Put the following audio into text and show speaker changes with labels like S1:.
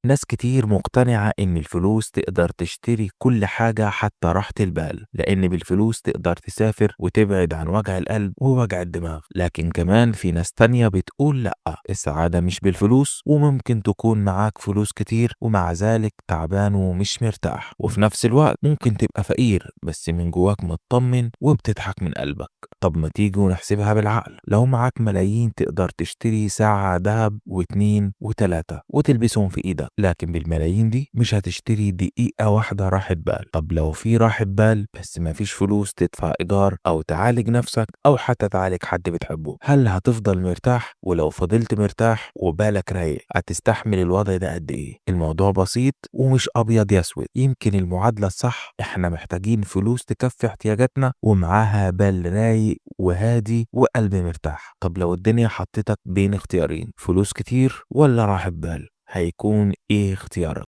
S1: ناس كتير مقتنعة إن الفلوس تقدر تشتري كل حاجة حتى راحة البال، لأن بالفلوس تقدر تسافر وتبعد عن وجع القلب ووجع الدماغ. لكن كمان في ناس تانية بتقول لأ، السعادة مش بالفلوس، وممكن تكون معاك فلوس كتير ومع ذلك تعبان ومش مرتاح، وفي نفس الوقت ممكن تبقى فقير بس من جواك مطمن وبتضحك من قلبك. طب ما تيجوا نحسبها بالعقل، لو معاك ملايين تقدر تشتري ساعة دهب واتنين وتلاتة وتلبسهم في ايدك، لكن بالملايين دي مش هتشتري دقيقة واحدة راحة بال. طب لو في راحة بال بس ما فيش فلوس تدفع ايجار او تعالج نفسك او حتى تعالج حد بتحبه، هل هتفضل مرتاح؟ ولو فضلت مرتاح وبالك رايق هتستحمل الوضع ده قد ايه؟ الموضوع بسيط ومش ابيض يا اسود. يمكن المعادلة الصح احنا محتاجين فلوس تكفي احتياجاتنا ومعاها بال رايق وهادي وقلب مرتاح. طب لو الدنيا حطيتك بين اختيارين، فلوس كتير ولا راحة بال، هيكون ايه اختيارك؟